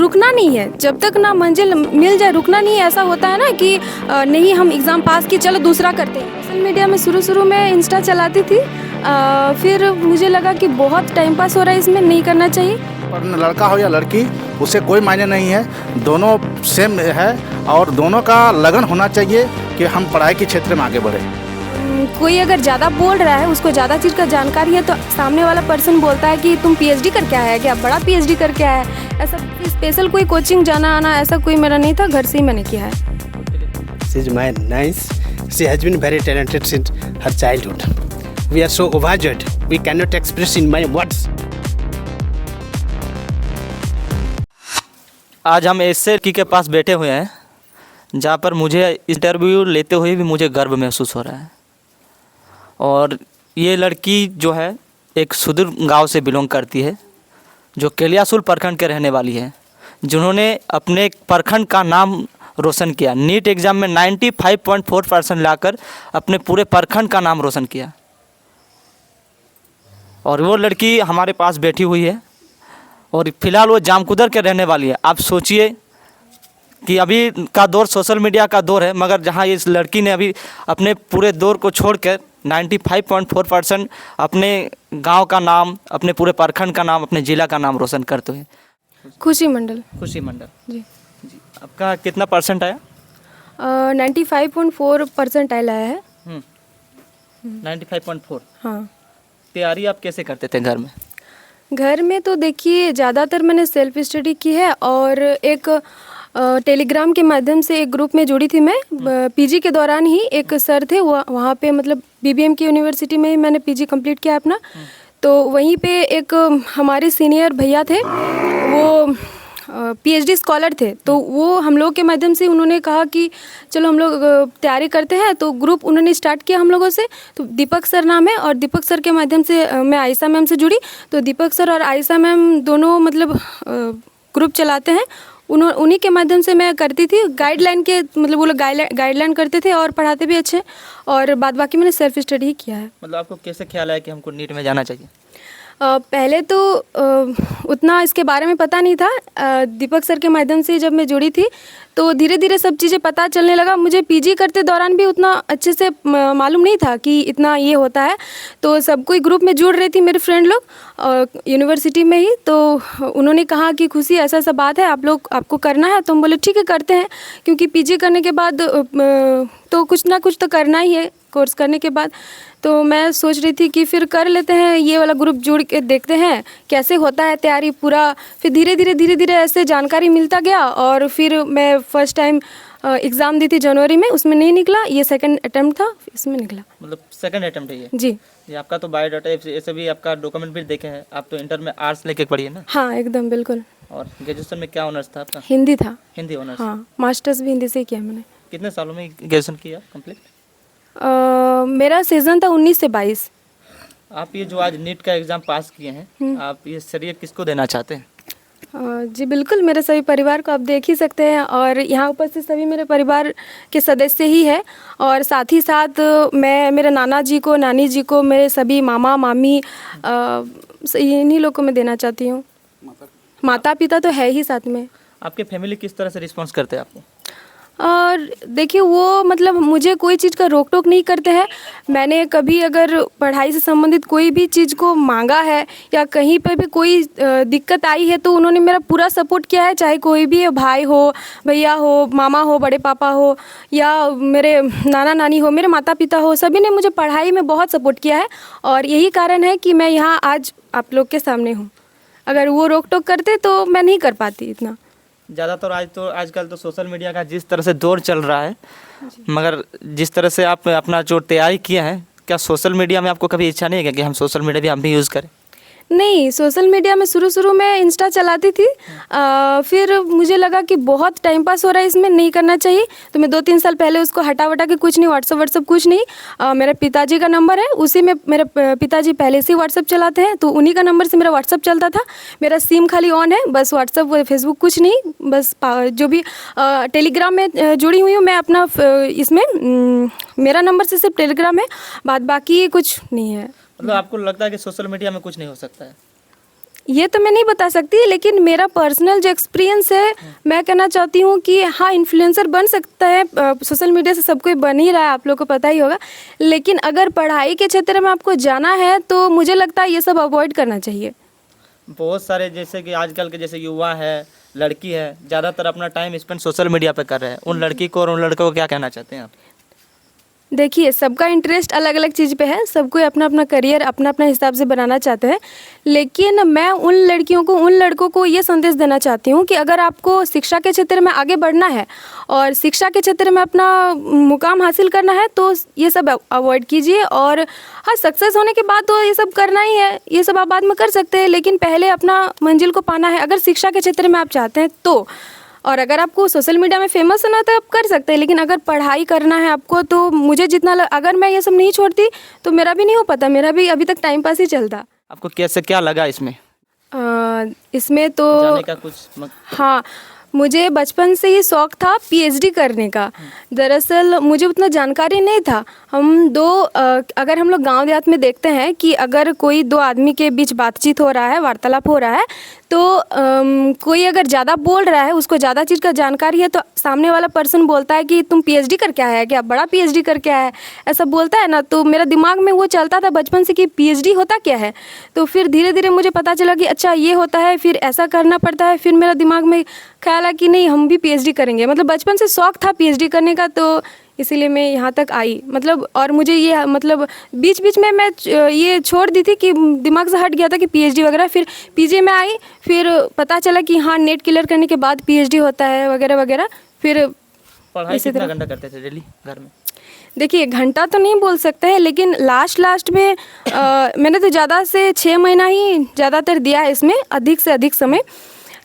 रुकना नहीं है, जब तक ना मंजिल मिल जाए रुकना नहीं है। ऐसा होता है ना कि नहीं हम एग्ज़ाम पास किए चलो दूसरा करते हैं। सोशल मीडिया में शुरू में इंस्टा चलाती थी, फिर मुझे लगा कि बहुत टाइम पास हो रहा है, इसमें नहीं करना चाहिए। पर लड़का हो या लड़की उसे कोई मायने नहीं है, दोनों सेम है और दोनों का लगन होना चाहिए कि हम पढ़ाई के क्षेत्र में आगे बढ़े। कोई अगर ज़्यादा बोल रहा है, उसको ज़्यादा चीज़ का जानकारी है, तो सामने वाला पर्सन बोलता है कि तुम पीएचडी करके आया है क्या, बड़ा पीएचडी करके आया है। ऐसा स्पेशल कोई कोचिंग जाना आना ऐसा कोई मेरा नहीं था, घर से ही मैंने किया है। She is my nice. She has been very talented since her childhood. We are so overjoyed. We cannot express in my words. आज हम ऐसे लड़की के पास बैठे हुए हैं जहाँ पर मुझे इंटरव्यू लेते हुए भी मुझे गर्व महसूस हो रहा है। और ये लड़की जो है एक सुदूर गांव से बिलोंग करती है, जो केलियासुल प्रखंड के रहने वाली है, जिन्होंने अपने प्रखंड का नाम रोशन किया। नीट एग्ज़ाम में 95.4% लाकर अपने पूरे प्रखंड का नाम रोशन किया। और वो लड़की हमारे पास बैठी हुई है और फिलहाल वो जामकुदर के रहने वाली है। आप सोचिए कि अभी का दौर सोशल मीडिया का दौर है, मगर जहाँ इस लड़की ने अभी अपने पूरे दौर को छोड़कर 95.4% अपने गांव का नाम, अपने पूरे प्रखंड का नाम, अपने ज़िला का नाम रोशन करते हुए। खुशी मंडल। खुशी मंडल जी। जी, आपका कितना परसेंट आया? 95.4% आया है। 95.4। हाँ। तैयारी आप कैसे करते थे घर में? घर में तो देखिए ज़्यादातर मैंने सेल्फ स्टडी की है, और एक टेलीग्राम के माध्यम से एक ग्रुप में जुड़ी थी मैं। पीजी के दौरान ही एक सर थे, वो वहाँ पे मतलब बीबीएम की यूनिवर्सिटी में ही मैंने पीजी कंप्लीट किया अपना। तो वहीं पे एक हमारे सीनियर भैया थे, वो पीएचडी स्कॉलर थे, तो वो हम लोग के माध्यम से उन्होंने कहा कि चलो हम लोग तैयारी करते हैं। तो ग्रुप उन्होंने स्टार्ट किया हम लोगों से। तो दीपक सर नाम है, और दीपक सर के माध्यम से मैं आयशा मैम से जुड़ी। तो दीपक सर और आयशा मैम दोनों मतलब ग्रुप चलाते हैं, उन्हीं के माध्यम से मैं करती थी। गाइडलाइन के मतलब वो लोग गाइडलाइन करते थे और पढ़ाते भी अच्छे, और बाद बाकी मैंने सेल्फ स्टडी ही किया है। मतलब आपको कैसे ख्याल आया कि हमको नीट में जाना चाहिए? पहले तो उतना इसके बारे में पता नहीं था। दीपक सर के माध्यम से जब मैं जुड़ी थी तो धीरे धीरे सब चीज़ें पता चलने लगा। मुझे पीजी करते दौरान भी उतना अच्छे से मालूम नहीं था कि इतना ये होता है। तो सब कोई ग्रुप में जुड़ रही थी मेरे फ्रेंड लोग यूनिवर्सिटी में ही। तो उन्होंने कहा कि खुशी ऐसा ऐसा बात है, आपको करना है। तो हम बोले ठीक है करते हैं, क्योंकि पीजी करने के बाद तो कुछ ना कुछ तो करना ही है कोर्स करने के बाद। तो मैं सोच रही थी कि फिर कर लेते हैं, ये वाला ग्रुप जुड़ के देखते हैं कैसे होता है तैयारी पूरा। फिर धीरे धीरे ऐसे जानकारी मिलता गया, और फिर मैं फर्स्ट टाइम एग्ज़ाम दी थी जनवरी में, उसमें नहीं निकला। ये सेकंड अटेम्प्ट था, इसमें निकला। मतलब सेकंड अटेम्प्ट है ये? जी। ये आपका तो बायोडाटा ऐसे भी आपका डॉक्यूमेंट भी देखे हैं। आप तो इंटर में आर्ट्स लेके पढ़ी है ना? हाँ एकदम बिल्कुल। और ग्रेजुएशन में क्या ऑनर्स था आपका? हिंदी था। हिंदी ऑनर्स? हाँ, मास्टर्स भी हिंदी से ही किया मैंने। कितने सालों में ग्रेजुएशन किया कंप्लीट? मेरा सीजन था 19 से 22। आप ये जो आज नीट का एग्ज़ाम पास किए हैं, आप ये श्रेय किसको देना चाहते हैं? जी बिल्कुल, मेरे सभी परिवार को आप देख ही सकते हैं, और यहाँ उपस्थित सभी मेरे परिवार के सदस्य ही है। और साथ ही साथ मैं मेरे नाना जी को, नानी जी को, मेरे सभी मामा मामी इन्हीं लोग को मैं देना चाहती हूँ। माता पिता तो है ही साथ में। आपके फैमिली किस तरह से रिस्पॉन्स करते हैं आपको? और देखिए वो मतलब मुझे कोई चीज़ का रोक टोक नहीं करते हैं। मैंने कभी अगर पढ़ाई से संबंधित कोई भी चीज़ को मांगा है या कहीं पे भी कोई दिक्कत आई है, तो उन्होंने मेरा पूरा सपोर्ट किया है। चाहे कोई भी भाई हो, भैया हो, मामा हो, बड़े पापा हो, या मेरे नाना नानी हो, मेरे माता पिता हो, सभी ने मुझे पढ़ाई में बहुत सपोर्ट किया है। और यही कारण है कि मैं यहाँ आज आप लोग के सामने हूँ। अगर वो रोक टोक करते तो मैं नहीं कर पाती इतना। ज़्यादातर आजकल तो सोशल मीडिया का जिस तरह से दौर चल रहा है, मगर जिस तरह से आप अपना जो तैयारी किए हैं, क्या सोशल मीडिया में आपको कभी इच्छा नहीं है कि हम सोशल मीडिया भी हम भी यूज़ करें? नहीं, सोशल मीडिया में शुरू में इंस्टा चलाती थी, फिर मुझे लगा कि बहुत टाइम पास हो रहा है, इसमें नहीं करना चाहिए। तो मैं 2-3 साल पहले उसको हटा के, कुछ नहीं, व्हाट्सअप कुछ नहीं, मेरे पिताजी का नंबर है, उसी में मेरे पिताजी पहले से ही व्हाट्सअप चलाते हैं, तो उन्हीं का नंबर से मेरा व्हाट्सअप चलता था। मेरा सिम खाली ऑन है, बस व्हाट्सअप फेसबुक कुछ नहीं, बस जो भी टेलीग्राम में जुड़ी हुई हूँ मैं अपना, इसमें मेरा नंबर से सिर्फ टेलीग्राम है, बाकी कुछ नहीं है। मतलब आपको लगता है कि सोशल मीडिया में कुछ नहीं हो सकता है? ये तो मैं नहीं बता सकती, लेकिन मेरा पर्सनल जो एक्सपीरियंस है, मैं कहना चाहती हूँ कि हाँ, इन्फ्लुएंसर बन सकता है। सोशल मीडिया से सब कोई बन ही रहा है, आप लोग को पता ही होगा। लेकिन अगर पढ़ाई के क्षेत्र में आपको जाना है तो मुझे लगता है ये सब अवॉइड करना चाहिए। बहुत सारे जैसे कि आजकल के जैसे युवा है, लड़की है, ज़्यादातर अपना टाइम स्पेंड सोशल मीडिया पे कर रहे हैं। उन लड़की को और उन लड़कों को क्या कहना चाहते हैं आप? देखिए, सबका इंटरेस्ट अलग अलग चीज़ पे है, सब कोई अपना अपना करियर अपना अपना हिसाब से बनाना चाहते हैं। लेकिन मैं उन लड़कियों को, उन लड़कों को ये संदेश देना चाहती हूँ कि अगर आपको शिक्षा के क्षेत्र में आगे बढ़ना है और शिक्षा के क्षेत्र में अपना मुकाम हासिल करना है तो ये सब अवॉइड कीजिए। और हाँ, सक्सेस होने के बाद तो ये सब करना ही है, ये सब आप बाद में कर सकते हैं, लेकिन पहले अपना मंजिल को पाना है अगर शिक्षा के क्षेत्र में आप चाहते हैं तो। और अगर आपको सोशल मीडिया में फेमस होना है तो आप कर सकते हैं, लेकिन अगर पढ़ाई करना है आपको तो मुझे जितना अगर मैं ये सब नहीं छोड़ती तो मेरा भी नहीं हो पाता, मेरा भी अभी तक टाइम पास ही चलता। आपको कैसे क्या लगा इसमें इसमें तो जाने का कुछ हाँ, मुझे बचपन से ही शौक़ था पीएचडी करने का। दरअसल मुझे उतना जानकारी नहीं था। अगर हम लोग गांव देहात में देखते हैं कि अगर कोई दो आदमी के बीच बातचीत हो रहा है, वार्तालाप हो रहा है, तो कोई अगर ज़्यादा बोल रहा है, उसको ज़्यादा चीज़ का जानकारी है, तो सामने वाला पर्सन बोलता है कि तुम पीएचडी करके आया है क्या, बड़ा पीएचडी करके आया है, ऐसा बोलता है ना। तो मेरा दिमाग में वो चलता था बचपन से कि पीएचडी होता क्या है। तो फिर धीरे धीरे मुझे पता चला कि अच्छा ये होता है, फिर ऐसा करना पड़ता है। फिर मेरा दिमाग में ख्याल आया कि नहीं, हम भी पीएचडी करेंगे। मतलब बचपन से शौक़ था पीएचडी करने का, तो इसीलिए मैं यहाँ तक आई। मतलब और मुझे ये मतलब बीच बीच में मैं ये छोड़ दी थी कि दिमाग से हट गया था कि पीएचडी वगैरह। फिर पीजी में आई, फिर पता चला कि हाँ, नेट क्लियर करने के बाद पीएचडी होता है वगैरह वगैरह। फिर पढ़ाई कितना घंटा करते थे डेली घर में? देखिए, घंटा तो नहीं बोल सकते हैं, लेकिन लास्ट में मैंने तो ज़्यादा से 6 महीना ही ज़्यादातर दिया है इसमें, अधिक से अधिक समय।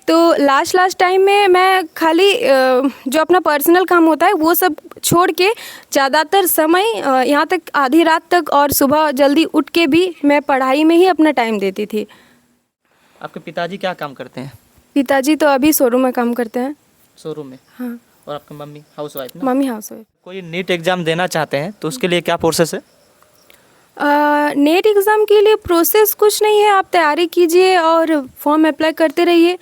तो लास्ट टाइम में मैं खाली जो अपना पर्सनल काम होता है वो सब छोड़ के ज़्यादातर समय यहाँ तक आधी रात तक और सुबह जल्दी उठ के भी मैं पढ़ाई में ही अपना टाइम देती थी। आपके पिताजी क्या काम करते हैं? पिताजी तो अभी शोरूम में काम करते हैं। शोरूम में? हाँ। और आपकी मम्मी हाउस वाइफ ना? Mummy house wife. कोई नीट एग्ज़ाम देना चाहते हैं तो उसके लिए क्या प्रोसेस है? नेट एग्ज़ाम के लिए प्रोसेस कुछ नहीं है, आप तैयारी कीजिए और फॉर्म अप्लाई करते रहिए,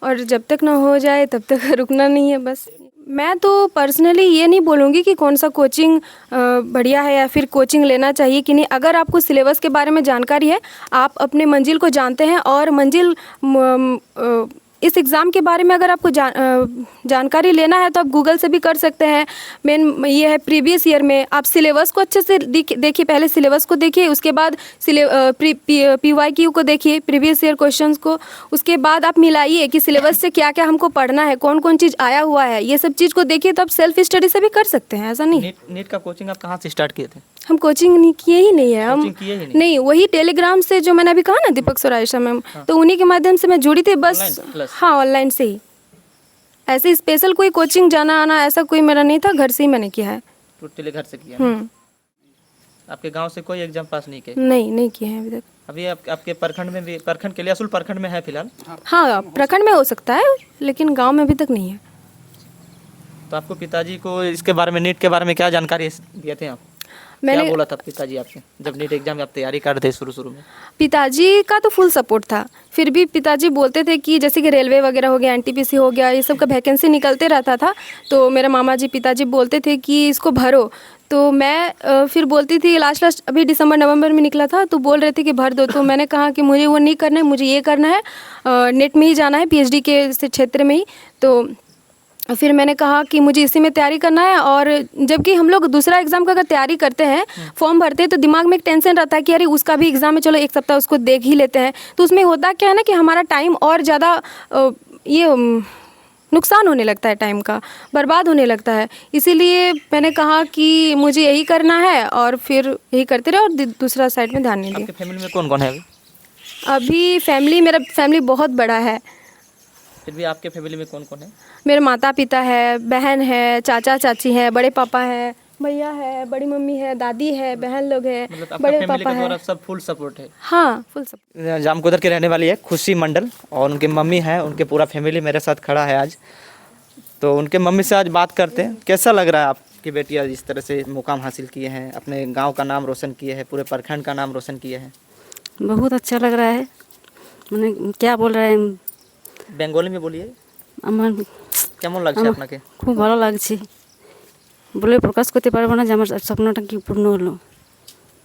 और जब तक ना हो जाए तब तक रुकना नहीं है बस। मैं तो पर्सनली ये नहीं बोलूँगी कि कौन सा कोचिंग बढ़िया है या फिर कोचिंग लेना चाहिए कि नहीं। अगर आपको सिलेबस के बारे में जानकारी है, आप अपने मंजिल को जानते हैं और मंजिल इस एग्ज़ाम के बारे में अगर आपको जानकारी लेना है तो आप गूगल से भी कर सकते हैं। मेन ये है प्रीवियस ईयर में आप सिलेबस को अच्छे से देखिए, पहले सिलेबस को देखिए, उसके बाद PYQ को देखिए, प्रीवियस ईयर क्वेश्चंस को। उसके बाद आप मिलाइए कि सिलेबस से क्या क्या हमको पढ़ना है, कौन कौन चीज़ आया हुआ है, ये सब चीज़ को देखिए, तो आप सेल्फ स्टडी से भी कर सकते हैं, ऐसा नहीं। नीट का कोचिंग आप कहाँ से स्टार्ट किए थे? हम कोचिंग नहीं किए ही नहीं है। हम किए ही नहीं, वही टेलीग्राम से जो मैंने अभी कहा ना, दीपक सोरायशा मैम, तो उन्हीं के माध्यम से मैं जुड़ी थी बस। हाँ, ऑनलाइन से ही। ऐसे स्पेशल कोई कोचिंग जाना आना ऐसा कोई मेरा नहीं था, घर से ही मैंने किया है। टोटली घर से किया? आपके गांव से कोई एग्जाम पास नहीं किए? नहीं किए हैं अभी तक। अभी आपके प्रखंड में भी, प्रखंड के लिए असुल प्रखंड में है फिलहाल? हाँ, प्रखंड में हो सकता है, लेकिन गांव में अभी तक नहीं है। तो आपको पिताजी को इसके बारे में, नीट के बारे में क्या जानकारी दिए थे आप? क्या बोला था पिताजी आपसे जब नीट एग्जाम आप तैयारी कर थे शुरू में? पिताजी का तो फुल सपोर्ट था। फिर भी पिताजी बोलते थे कि जैसे कि रेलवे वगैरह हो गया, NTPC हो गया, ये सब का वैकेंसी निकलते रहता था, तो मेरे मामा जी पिताजी बोलते थे कि इसको भरो। तो मैं फिर बोलती थी, लास्ट अभी दिसंबर नवंबर में निकला था, तो बोल रहे थे कि भर दो। तो मैंने कहा कि मुझे वो नहीं करना है, मुझे ये करना है, नेट में ही जाना है, PhD के क्षेत्र में ही। तो फिर मैंने कहा कि मुझे इसी में तैयारी करना है। और जबकि हम लोग दूसरा एग्ज़ाम का अगर तैयारी करते हैं, फॉर्म भरते हैं, तो दिमाग में एक टेंशन रहता है कि अरे उसका भी एग्ज़ाम है, चलो एक सप्ताह उसको देख ही लेते हैं। तो उसमें होता क्या है ना कि हमारा टाइम और ज़्यादा ये नुकसान होने लगता है, टाइम का बर्बाद होने लगता है। इसीलिए मैंने कहा कि मुझे यही करना है और फिर यही करते रहे और दूसरा साइड में ध्यान नहीं दिया। आपकी फैमिली में कौन कौन है अभी? मेरा फैमिली बहुत बड़ा है। फिर भी आपके फैमिली में कौन कौन है? मेरे माता पिता है, बहन है, चाचा चाची है, बड़े पापा है, भैया है, बड़ी मम्मी है, दादी है, बहन लोग है, मतलब बड़े पापा है। सब फुल सपोर्ट है? हाँ, फुल सपोर्ट। जामकुदर के रहने वाली है खुशी मंडल, और उनके मम्मी है, उनके पूरा फैमिली मेरे साथ खड़ा है आज। तो उनके मम्मी से आज बात करते हैं। कैसा लग रहा है आपकी बेटियाँ इस तरह से मुकाम हासिल किए हैं, अपने गाँव का नाम रोशन किए हैं, पूरे प्रखंड का नाम रोशन किए हैं? बहुत अच्छा लग रहा है। মানে क्या बोल रहे हैं বেঙ্গলি में बोलिए আমার কেমন লাগছে আপনাকে খুব ভালো লাগছে বলে প্রকাশ করতে পারবো না যে আমার স্বপ্নটা কি পূর্ণ হলো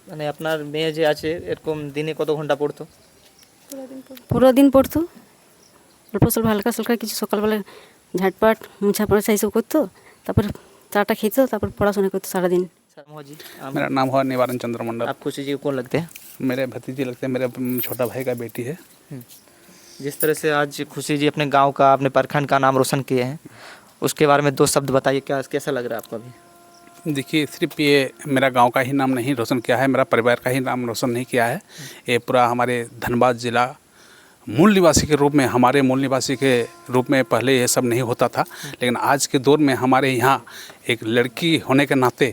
মানে আপনার মেয়ে যে আছে এরকম দিনে কত ঘন্টা পড়তো পুরো দিন পড়তো অল্প স্বল্প হালকা সালকা কিছু সকালবেলা ঝাটপাট মুছা পড়া এইসব করতো তারপর চাটা খেতো তারপর পড়াশোনা করতো সারাদিন शर्मा जी मेरा नाम हुआ निवारण चंद्र मंडल। आप खुशी जी को कौन लगते हैं मेरे भतीजे लगते हैं, मेरे छोटा भाई का बेटी है। जिस तरह से आज खुशी जी अपने गांव का अपने प्रखंड का नाम रोशन किए हैं उसके बारे में दो शब्द बताइए क्या कैसा लग रहा है आपको अभी देखिए सिर्फ ये मेरा गांव का ही नाम नहीं रोशन किया है, मेरा परिवार का ही नाम रोशन नहीं किया है। ये पूरा हमारे धनबाद ज़िला मूल निवासी के रूप में, हमारे मूल निवासी के रूप में पहले ये सब नहीं होता था, लेकिन आज के दौर में हमारे यहाँ एक लड़की होने के नाते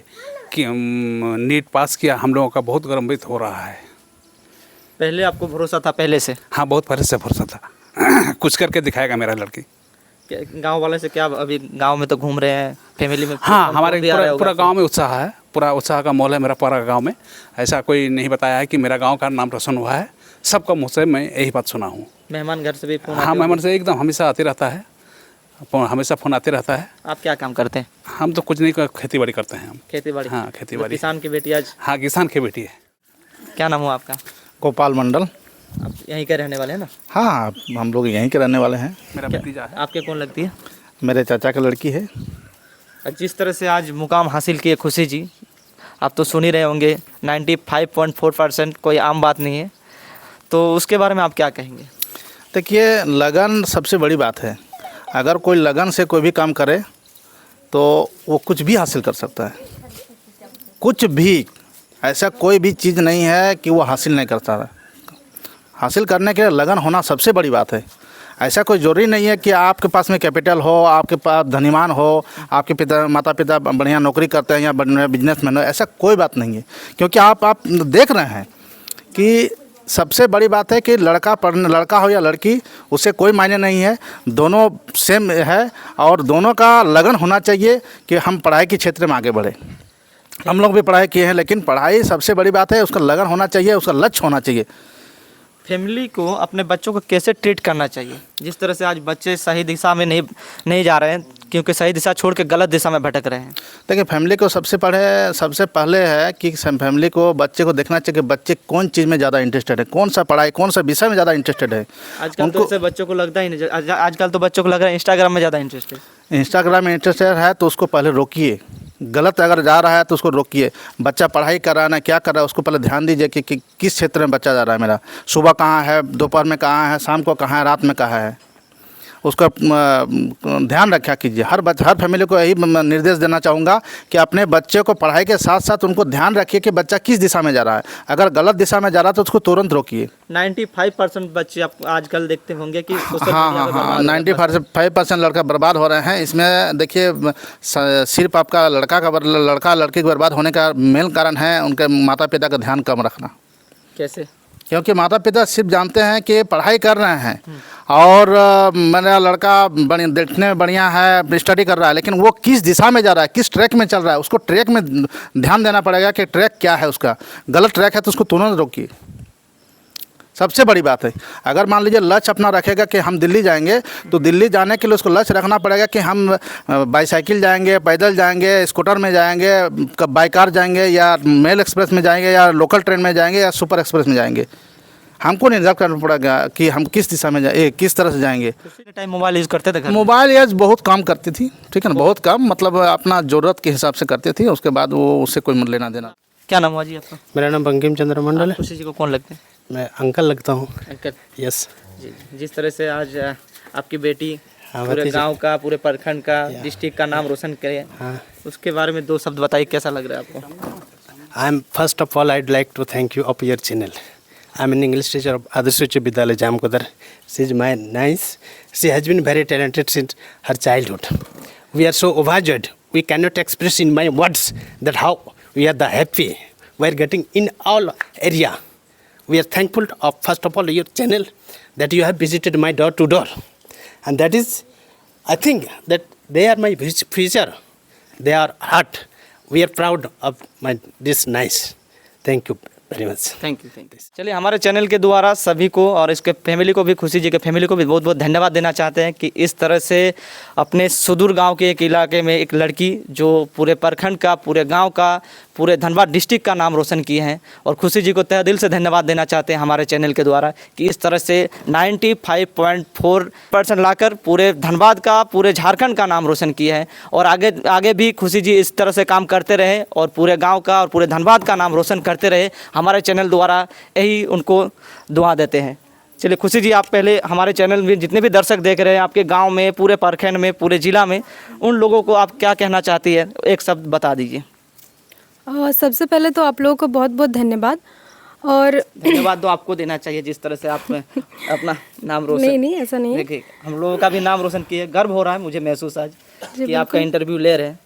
कि नीट पास किया, हम लोगों का बहुत गर्वित हो रहा है। पहले आपको भरोसा था पहले से हाँ, बहुत पहले से भरोसा था कुछ करके दिखाएगा मेरा लड़की। गांव वाले से क्या अभी गांव में तो घूम रहे हैं फैमिली में हाँ, फोन हमारे भी आ रहा होगा पूरा आपको? गांव में उत्साह है, पूरा उत्साह का माहौल है मेरा पूरा गांव में। ऐसा कोई नहीं बताया है कि मेरा गांव का नाम रोशन हुआ है, सबका मुँह से मैं यही बात सुना हूँ। मेहमान घर से भी फोन आते हाँ, होंगे? मेहमान से एकदम हमेशा आते रहता है, हमेशा फ़ोन आते रहता है। आप क्या काम करते हैं हम तो कुछ नहीं, खेती बाड़ी करते हैं हम। खेती बाड़ी हाँ, खेती बाड़ी। किसान की बेटी आज हाँ, किसान की बेटी है। क्या नाम हुआ आपका गोपाल मंडल। आप यहीं के रहने वाले हैं ना हाँ, हम लोग यहीं के रहने वाले हैं। मेरा भतीजा है। आपके कौन लगती है मेरे चाचा की लड़की है। जिस तरह से आज मुकाम हासिल किए खुशी जी आप तो सुन ही रहे होंगे 95.4% कोई आम बात नहीं है, तो उसके बारे में आप क्या कहेंगे देखिए, लगन सबसे बड़ी बात है। अगर कोई लगन से कोई भी काम करे तो वो कुछ भी हासिल कर सकता है। कुछ भी ऐसा कोई भी चीज़ नहीं है कि वो हासिल नहीं करता है। हासिल करने के लिए लगन होना सबसे बड़ी बात है। ऐसा कोई ज़रूरी नहीं है कि आपके पास में कैपिटल हो, आपके पास धनीमान हो, आपके माता पिता बढ़िया नौकरी करते हैं या बढ़िया बिजनेसमैन हो, ऐसा कोई बात नहीं है। क्योंकि आप देख रहे हैं कि सबसे बड़ी बात है कि लड़का हो या लड़की, उससे कोई मायने नहीं है, दोनों सेम है और दोनों का लगन होना चाहिए कि हम पढ़ाई के क्षेत्र में आगे बढ़े। हम लोग भी पढ़ाई किए हैं, लेकिन पढ़ाई सबसे बड़ी बात है, उसका लगन होना चाहिए, उसका लक्ष्य होना चाहिए। फैमिली को अपने बच्चों को कैसे ट्रीट करना चाहिए जिस तरह से आज बच्चे सही दिशा में नहीं जा रहे हैं क्योंकि सही दिशा छोड़ के गलत दिशा में भटक रहे हैं। देखिए, फैमिली को सबसे पहले है कि फैमिली को बच्चे को देखना चाहिए कि बच्चे कौन चीज़ में ज़्यादा इंटरेस्टेड है, कौन सा पढ़ाई कौन सा विषय में ज़्यादा इंटरेस्टेड है। आजकल तो ऐसे बच्चों को लगता ही नहीं, आजकल तो बच्चों को लग रहा है इंस्टाग्राम में ज़्यादा इंटरेस्ट है। इंस्टाग्राम में इंटरेस्टेड है तो उसको पहले रोकिए। गलत अगर जा रहा है तो उसको रोकिए। बच्चा पढ़ाई कर रहा है ना, क्या कर रहा है, उसको पहले ध्यान दीजिए कि किस क्षेत्र में बच्चा जा रहा है मेरा। सुबह कहाँ है, दोपहर में कहाँ है, शाम को कहाँ है, रात में कहाँ है, उसका ध्यान रखा कीजिए। हर फैमिली को यही निर्देश देना चाहूँगा कि अपने बच्चे को पढ़ाई के साथ साथ उनको ध्यान रखिए कि बच्चा किस दिशा में जा रहा है। अगर गलत दिशा में जा रहा है तो उसको तुरंत रोकिए। 95% बच्चे आप आजकल देखते होंगे कि हाँ, 95% लड़का बर्बाद हो रहे हैं। इसमें देखिए, सिर्फ आपका लड़का लड़की के बर्बाद होने का मेन कारण है उनके माता पिता का ध्यान कम रखना। कैसे? क्योंकि माता पिता सिर्फ जानते हैं कि पढ़ाई कर रहे हैं और मेरा लड़का देखने में बढ़िया है, स्टडी कर रहा है, लेकिन वो किस दिशा में जा रहा है, किस ट्रैक में चल रहा है, उसको ट्रैक में ध्यान देना पड़ेगा कि ट्रैक क्या है उसका। गलत ट्रैक है तो उसको तुरंत रोकिए। सबसे बड़ी बात है, अगर मान लीजिए लक्ष्य अपना रखेगा कि हम दिल्ली जाएंगे, तो दिल्ली जाने के लिए उसको लक्ष्य रखना पड़ेगा कि हम बाईसाइकिल जाएंगे, पैदल जाएंगे, स्कूटर में जाएंगे, बाई कार जाएंगे, या मेल एक्सप्रेस में जाएंगे, या लोकल ट्रेन में जाएंगे, या सुपर एक्सप्रेस में जाएंगे। हमको निर्धारित करना पड़ेगा कि हम किस दिशा में किस तरह से जाएंगे। टाइम मोबाइल यूज़ करते थे घर में? मोबाइल यूज बहुत कम करती थी, ठीक है ना, बहुत कम, मतलब अपना ज़रूरत के हिसाब से करती थी। उसके बाद वो उससे कोई लेना देना। क्या नाम हुआ जी आपका? मेरा नाम बंकिम चंद्र मंडल है। खुशी जी को कौन लगते हैं? मैं अंकल लगता हूँ। अंकल यस जी, जिस तरह से आज आपकी बेटी हाँ, पूरे भतीजा। गांव का, पूरे प्रखंड का, डिस्ट्रिक्ट का नाम रोशन करे, हाँ, उसके बारे में दो शब्द बताइए, कैसा लग रहा है आपको? I am first of all I'd like to thank you of your channel. I'm an English teacher of Adarsh Uच्च Vidyalaya Jamkodar. She is my niece. She has been very talented since her childhood. We are so overjoyed. We cannot express in my words that how we are the happy. We are getting in all area. We are thankful of first of all your channel that you have visited my door to door, and that is, I think that they are my future. They are heart. We are proud of this nice. Thank you very much. Thank you. चलिए, हमारे channel के द्वारा सभी को और इसके family को भी, खुशी जी के फैमिली को भी बहुत बहुत धन्यवाद देना चाहते हैं कि इस तरह से अपने सुदूर गांव के एक इलाके में एक लड़की जो पूरे प्रखंड का, पूरे गांव का, पूरे धनबाद डिस्ट्रिक्ट का नाम रोशन किए हैं। और खुशी जी को तहे दिल से धन्यवाद देना चाहते हैं हमारे चैनल के द्वारा कि इस तरह से 95.4% लाकर पूरे धनबाद का, पूरे झारखंड का नाम रोशन किए हैं। और आगे भी खुशी जी इस तरह से काम करते रहे और पूरे गांव का और पूरे धनबाद का नाम रोशन करते रहे। हमारे चैनल द्वारा यही उनको दुआ देते हैं। चलिए खुशी जी, आप पहले हमारे चैनल में जितने भी दर्शक देख रहे हैं आपके गांव में, पूरे प्रखंड में, पूरे ज़िला में, उन लोगों को आप क्या कहना चाहती है, एक शब्द बता दीजिए। सबसे पहले तो आप लोगों को बहुत बहुत धन्यवाद। और धन्यवाद तो आपको देना चाहिए जिस तरह से आप अपना नाम रोशन। नहीं ऐसा नहीं है। देखिए, हम लोगों का भी नाम रोशन किए, गर्व हो रहा है मुझे महसूस आज कि आपका इंटरव्यू ले रहे हैं।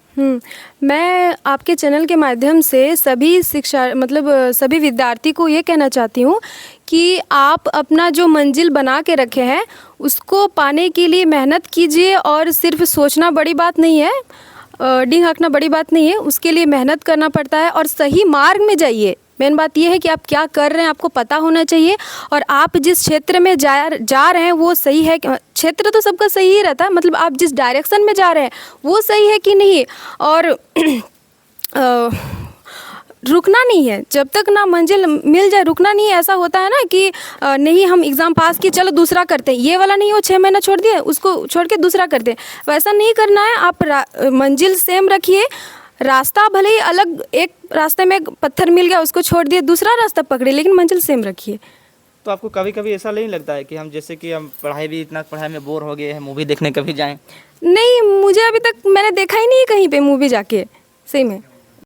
मैं आपके चैनल के माध्यम से सभी सभी विद्यार्थी को ये कहना चाहती हूँ कि आप अपना जो मंजिल बना के रखे हैं उसको पाने के लिए मेहनत कीजिए। और सिर्फ सोचना बड़ी बात नहीं है, डींग हाँकना बड़ी बात नहीं है, उसके लिए मेहनत करना पड़ता है। और सही मार्ग में जाइए। मेन बात यह है कि आप क्या कर रहे हैं आपको पता होना चाहिए। और आप जिस क्षेत्र में जा रहे हैं वो सही है। क्षेत्र तो सबका सही ही रहता है, मतलब आप जिस डायरेक्शन में जा रहे हैं वो सही है कि नहीं। और रुकना नहीं है, जब तक ना मंजिल मिल जाए रुकना नहीं है। ऐसा होता है ना कि नहीं हम एग्ज़ाम पास किए, चलो दूसरा करते हैं, ये वाला नहीं हो, 6 महीना छोड़ दिए, उसको छोड़ के दूसरा करते हैं, वैसा नहीं करना है। आप मंजिल सेम रखिए। रास्ता भले ही अलग, एक रास्ते में पत्थर मिल गया उसको छोड़ दिए, दूसरा रास्ता पकड़े, लेकिन मंजिल सेम रखिए। तो आपको कभी कभी ऐसा नहीं लगता है कि हम जैसे कि हम पढ़ाई में बोर हो गए हैं, मूवी देखने कभी जाएं? नहीं, मुझे अभी तक मैंने देखा ही नहीं कहीं पे मूवी जाके, सही में।